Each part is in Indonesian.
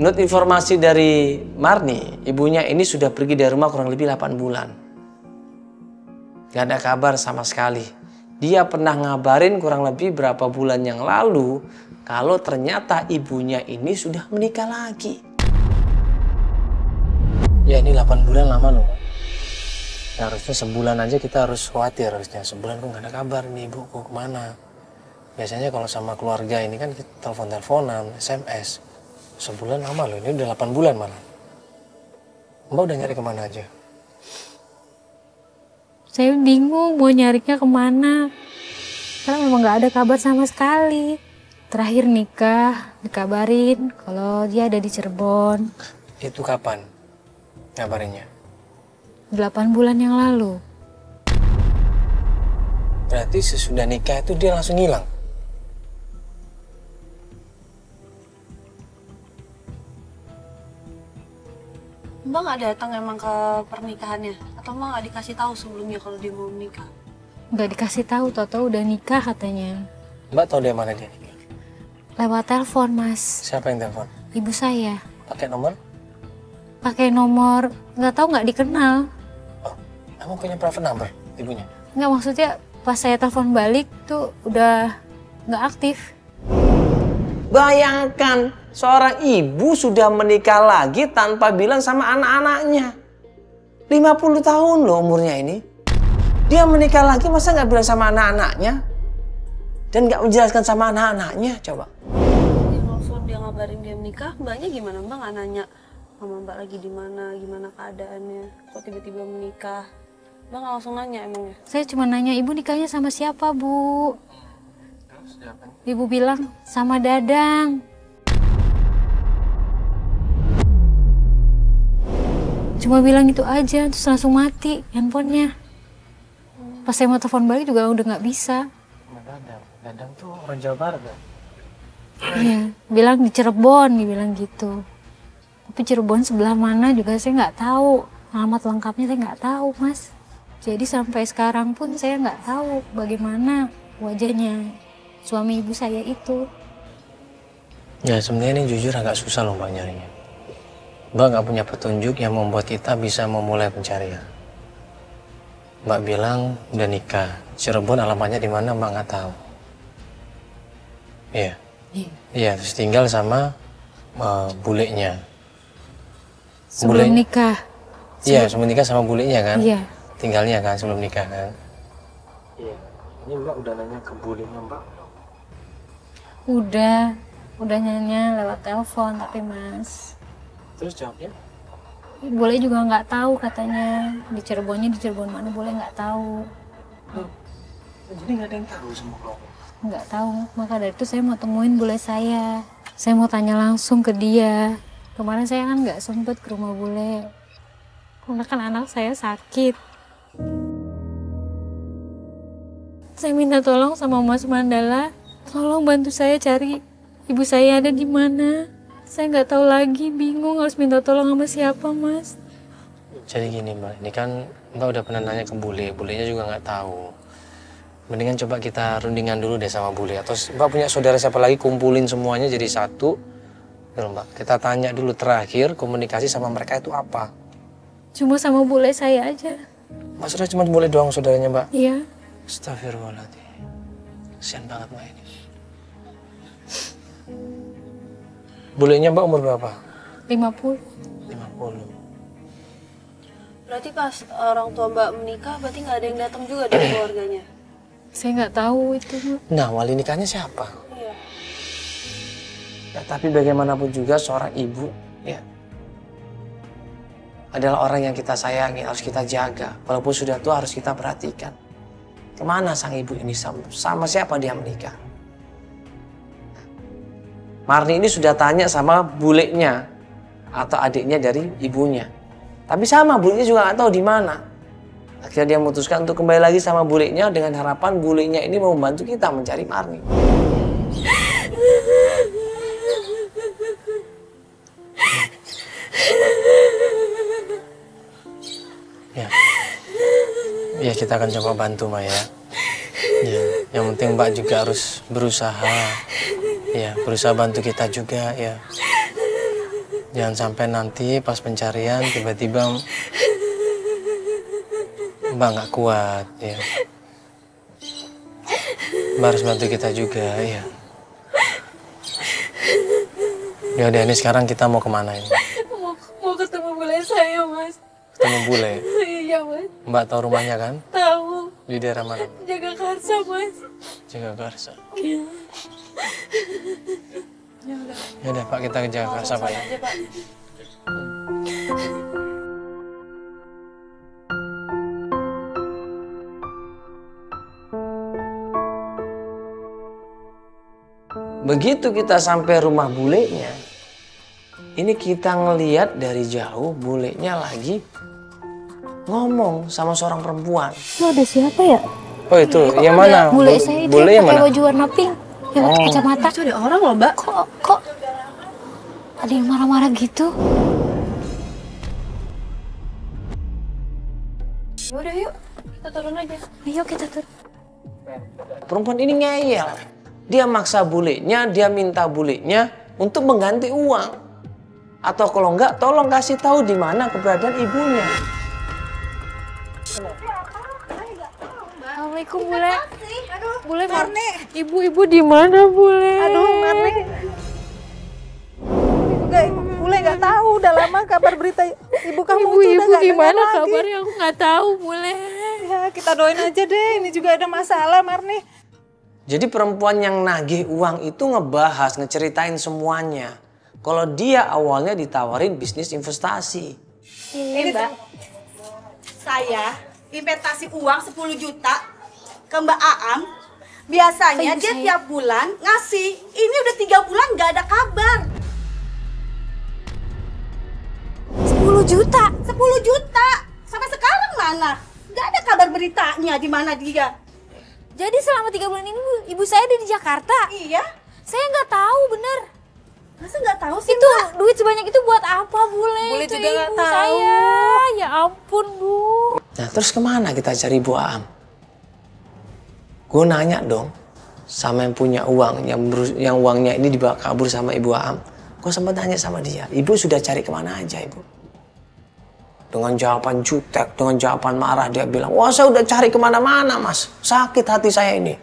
Menurut informasi dari Marni, ibunya ini sudah pergi dari rumah kurang lebih 8 bulan. Gak ada kabar sama sekali. Dia pernah ngabarin kurang lebih berapa bulan yang lalu kalau ternyata ibunya ini sudah menikah lagi. Ya ini 8 bulan lama loh. Ya, harusnya sebulan aja kita harus khawatir harusnya. Sebulan kok gak ada kabar nih ibu, kok kemana. Biasanya kalau sama keluarga ini kan kita telepon-teleponan, SMS. Sebulan lama loh, ini udah 8 bulan malah. Mbak udah nyari kemana aja? Saya bingung mau nyarinya kemana. Karena memang gak ada kabar sama sekali. Terakhir nikah, dikabarin kalau dia ada di Cirebon. Itu kapan kabarnya? 8 bulan yang lalu. Berarti sesudah nikah itu dia langsung hilang? Mbak nggak datang emang ke pernikahannya? Atau Mbak nggak dikasih tahu sebelumnya kalau dia mau menikah? Nggak dikasih tahu, tau-tau udah nikah katanya. Mbak tahu dari mana dia nikah? Lewat telepon, Mas. Siapa yang telepon? Ibu saya. Pakai nomor? Pakai nomor, nggak tahu, nggak dikenal. Oh, emang punya private number ibunya? Nggak, maksudnya pas saya telepon balik tuh udah nggak aktif. Bayangkan, seorang ibu sudah menikah lagi tanpa bilang sama anak-anaknya. 50 tahun loh umurnya ini. Dia menikah lagi masa nggak bilang sama anak-anaknya? Dan nggak menjelaskan sama anak-anaknya, coba. Dia nelfon, dia ngabarin dia menikah, Mbaknya gimana? Mbak nggak nanya sama Mbak lagi di mana, gimana keadaannya, kok tiba-tiba menikah? Mbak nggak langsung nanya emangnya? Saya cuma nanya, ibu nikahnya sama siapa, Bu? Ibu bilang sama Dadang. Cuma bilang itu aja, terus langsung mati handphonenya. Pas saya mau telepon balik juga udah nggak bisa. Dadang tuh orang Jawa Barat kan? Iya, bilang di Cirebon, dibilang gitu. Tapi Cirebon sebelah mana juga saya nggak tahu. Alamat lengkapnya saya nggak tahu, Mas. Jadi sampai sekarang pun saya nggak tahu bagaimana wajahnya suami ibu saya itu. Ya sebenarnya ini jujur agak susah loh Mbak nyarinya. Mbak nggak punya petunjuk yang membuat kita bisa memulai pencarian. Mbak bilang udah nikah, Cirebon alamatnya di mana Mbak nggak tahu. Iya. Iya, terus tinggal sama bulenya. Sebelum nikah. Iya, sebelum nikah sama bulenya kan? Iya. Tinggalnya kan sebelum nikah kan? Iya. Ini Mbak udah nanya ke bulenya Mbak? Udah nanya lewat telepon tapi Mas. Terus jawabnya? Boleh juga nggak tahu katanya. Di Cirebon mana boleh nggak tahu. Jadi nggak ada yang tahu semua keluarga? Nggak tahu. Maka dari itu saya mau temuin bule saya. Saya mau tanya langsung ke dia. Kemarin saya kan nggak sempet ke rumah bule. Karena kan anak saya sakit. Saya minta tolong sama Mas Mandala. Tolong bantu saya cari ibu saya ada di mana. Saya nggak tahu lagi, bingung harus minta tolong sama siapa, Mas. Jadi gini Mbak, ini kan Mbak udah pernah nanya ke bulenya juga nggak tahu. Mendingan coba kita rundingan dulu deh sama bule. Atau Mbak punya saudara siapa lagi, kumpulin semuanya jadi satu. Dulu Mbak, kita tanya dulu terakhir komunikasi sama mereka itu apa. Cuma sama bule saya aja. Maksudnya cuma boleh doang saudaranya Mbak? Iya. Astagfirullahaladzim. Kasian banget Mbak ini. Bulenya Mbak umur berapa? 50. 50. Berarti pas orang tua Mbak menikah, berarti nggak ada yang datang juga dari keluarganya? Saya nggak tahu itu. Nah, wali nikahnya siapa? Iya. Ya, tapi bagaimanapun juga seorang ibu ya adalah orang yang kita sayangi, harus kita jaga. Walaupun sudah tua harus kita perhatikan. Kemana sang ibu ini, sama siapa dia menikah? Marni ini sudah tanya sama bulenya atau adiknya dari ibunya. Tapi sama, bulenya juga nggak tahu di mana. Akhirnya dia memutuskan untuk kembali lagi sama bulenya dengan harapan bulenya ini mau membantu kita mencari Marni. Ya. Ya kita akan coba bantu Maya. Ya, yang penting Mbak juga harus berusaha. Ya, berusaha bantu kita juga ya. Jangan sampai nanti pas pencarian tiba-tiba Mbak nggak kuat ya. Mbak harus bantu kita juga ya. Ya udah, ini sekarang kita mau kemana ini? Mau ketemu bule saya, Mas. Ketemu bule. Iya, Mas. Mbak tahu rumahnya kan? Tahu. Di daerah mana? Jagakarsa, Mas. Jagakarsa. Iya. Ya udah. Ya udah Pak, kita ke Jagakarsa Pak ya. Aja, Pak. Begitu kita sampai rumah bulenya, ini kita ngeliat dari jauh bulenya lagi ngomong sama seorang perempuan. Itu ada siapa ya? Oh itu, yang mana? Bule saya itu Bule yang pakai mana? baju warna pink, yang pakai kacamata. Itu ada orang loh, Mbak. Kok ada yang marah-marah gitu? Ya udah yuk, kita turun aja. Ayo kita turun. Perempuan ini ngeyel. Dia maksa bulenya, dia minta bulenya untuk mengganti uang. Atau kalau enggak, tolong kasih tahu di mana keberadaan ibunya. Assalamualaikum Bule. Bule Marni. Ibu-ibu di mana Bule? Aduh, Marni. Bule nggak tahu, udah lama kabar berita ibu kamu tuh udah Ibu-ibu nggak gimana dengar lagi. kabarnya? Aku nggak tahu Bule. Ya, kita doain aja deh, ini juga ada masalah, Marni. Jadi perempuan yang nagih uang itu ngebahas, ngeceritain semuanya. Kalau dia awalnya ditawarin bisnis investasi. Ini Mbak, saya investasi uang 10 juta ke Mbak Aam. Biasanya dia tiap bulan ngasih. Ini udah 3 bulan nggak ada kabar. 10 juta. 10 juta. Sampai sekarang mana? Nggak ada kabar beritanya di mana dia. Jadi selama 3 bulan ini ibu saya ada di Jakarta. Iya. Saya nggak tahu bener. Masa nggak tahu sih, Itu Mbak? duit sebanyak itu buat apa Bule? Bule Itu juga nggak ibu tahu. saya. Ya ampun Bu. Nah terus kemana kita cari Bu Aam? Gue nanya dong sama yang punya uang, yang uangnya ini dibawa kabur sama Ibu Aam. Gue sempat tanya sama dia, Ibu sudah cari kemana aja Ibu? Dengan jawaban jutek, dengan jawaban marah dia bilang, wah saya udah cari kemana-mana Mas, sakit hati saya ini.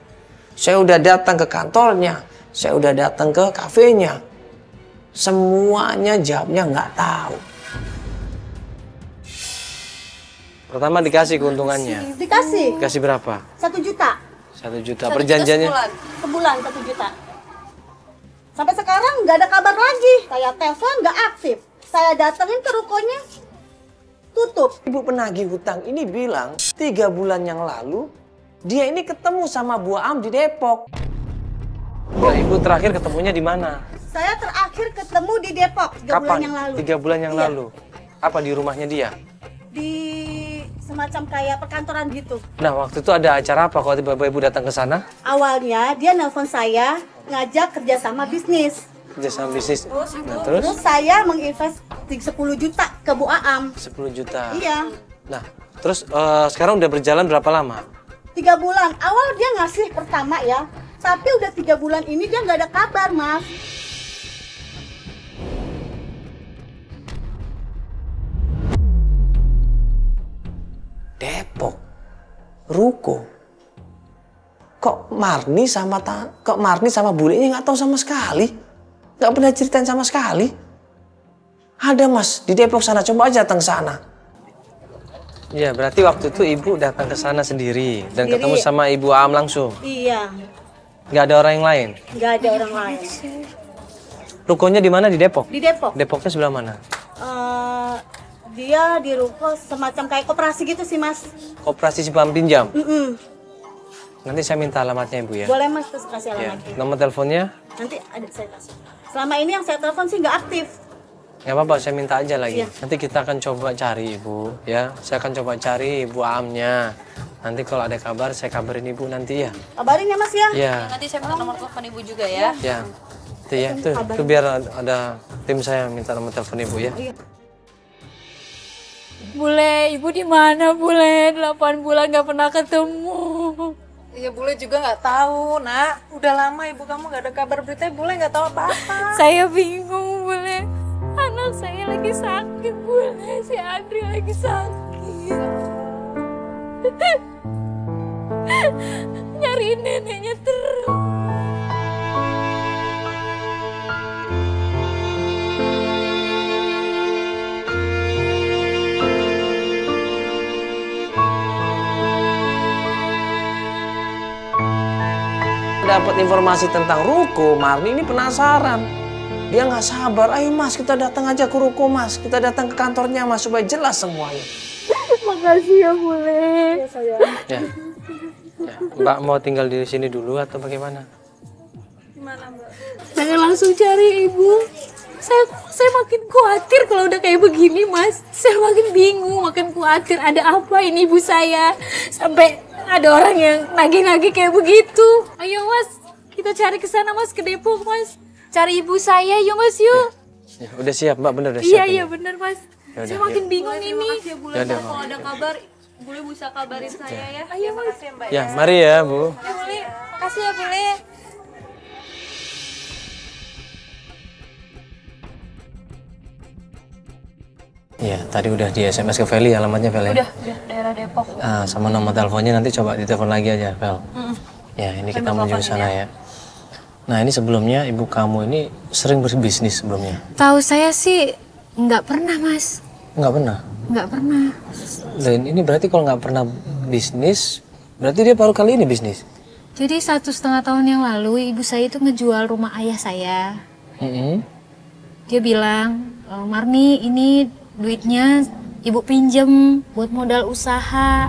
Saya udah datang ke kantornya, saya udah datang ke kafenya. Semuanya jawabnya nggak tahu. Pertama dikasih keuntungannya. Dikasih Dikasih berapa? 1 juta. 1 juta. Perjanjiannya? Sebulan 1 juta. Sampai sekarang nggak ada kabar lagi. Saya telepon nggak aktif. Saya datengin ke rukonya, tutup. Ibu penagih hutang ini bilang 3 bulan yang lalu dia ini ketemu sama Bu Aam di Depok. Nah, Ibu terakhir ketemunya di mana? Saya terakhir ketemu di Depok 3 bulan yang lalu. 3 bulan yang Iya. lalu. Apa di rumahnya dia? Di semacam kayak perkantoran gitu. Nah, waktu itu ada acara apa kalau tiba-tiba Ibu datang ke sana? Awalnya dia nelpon saya ngajak kerjasama bisnis. Kerjasama bisnis. Nah, Terus terus saya menginvest 10 juta ke Bu Aam. 10 juta. Iya. Nah, terus sekarang udah berjalan berapa lama? 3 bulan. Awal dia ngasih pertama ya. Tapi udah 3 bulan ini dia nggak ada kabar, Mas. Depok. Ruko. Kok Marni sama bulenya nggak tahu sama sekali? Nggak pernah ceritain sama sekali? Ada Mas, di Depok sana, coba aja datang ke sana. Iya, berarti waktu itu Ibu datang ke sana sendiri dan Sendiri. ketemu sama Ibu Aam langsung. Iya, Nggak ada orang yang lain. nggak ada orang lain. Rukonya di mana? Di Depok? Di Depok. Depoknya sebelah mana? Dia di ruko semacam kayak koperasi gitu sih, Mas. Koperasi Simpan Pinjam. Mm-mm. Nanti saya minta alamatnya Ibu ya. Boleh, Mas, terus kasih Ya. alamatnya. Nomor teleponnya? Nanti ada saya kasih. Selama ini yang saya telepon sih nggak aktif. Nggak apa-apa, saya minta aja lagi. Iya. Nanti kita akan coba cari Ibu, ya. Saya akan coba cari Ibu Aamnya. Nanti kalau ada kabar, saya kabarin Ibu nanti ya. Kabarin ya, Mas ya. Ya, Nanti saya minta nomor telepon ibu juga ya. ya. Itu ya, tuh biar ada tim saya minta nomor telepon Ibu ya. Bule, ibu di mana Bule? 8 bulan nggak pernah ketemu. Iya, Bule juga nggak tahu, Nak. Udah lama ibu kamu nggak ada kabar berita, Bule nggak tahu apa-apa. Saya bingung Bule. Anak anak saya lagi sakit, Bule. Si Andri lagi sakit. Nyariin neneknya terus. Dapat informasi tentang ruko, Marni ini penasaran. Dia nggak sabar. Ayo Mas, kita datang aja ke ruko Mas. Kita datang ke kantornya Mas supaya jelas semuanya. Makasih ya, Bule. Ya. Mbak mau tinggal di sini dulu atau bagaimana? Gimana Mbak? Saya langsung cari ibu. Saya makin khawatir kalau udah kayak begini, Mas. Saya makin bingung, makin khawatir ada apa ini ibu saya. Sampai ada orang yang nagih-nagih kayak begitu. Ayo, Mas. Kita cari ke sana, Mas, ke Depok, Mas. Cari ibu saya, yuk, Mas, yuk. Ya, udah siap, Mbak, bener udah siap. Iya, bener, Mas. Yaudah, Saya makin bingung Terima ini. kasih ya Bule. Yaudah, Kalau ada kabar, Bule bisa kabarin saya ya. Ayo, Mas. Ya, mari ya, Bu. Ya Bule, makasih ya Bule. Iya, tadi udah di SMS ke Feli, alamatnya Fel ya? Udah daerah Depok. Ah, sama nomor teleponnya nanti coba ditelepon lagi aja, Fel. Ya, ini kita menuju sana ya. Nah, ini sebelumnya ibu kamu ini sering berbisnis sebelumnya? Tahu saya sih nggak pernah, Mas. Nggak pernah? Nggak pernah. Dan ini berarti kalau nggak pernah bisnis, berarti dia baru kali ini bisnis? Jadi 1,5 tahun yang lalu ibu saya itu ngejual rumah ayah saya. Dia bilang, Marni ini duitnya ibu pinjem buat modal usaha.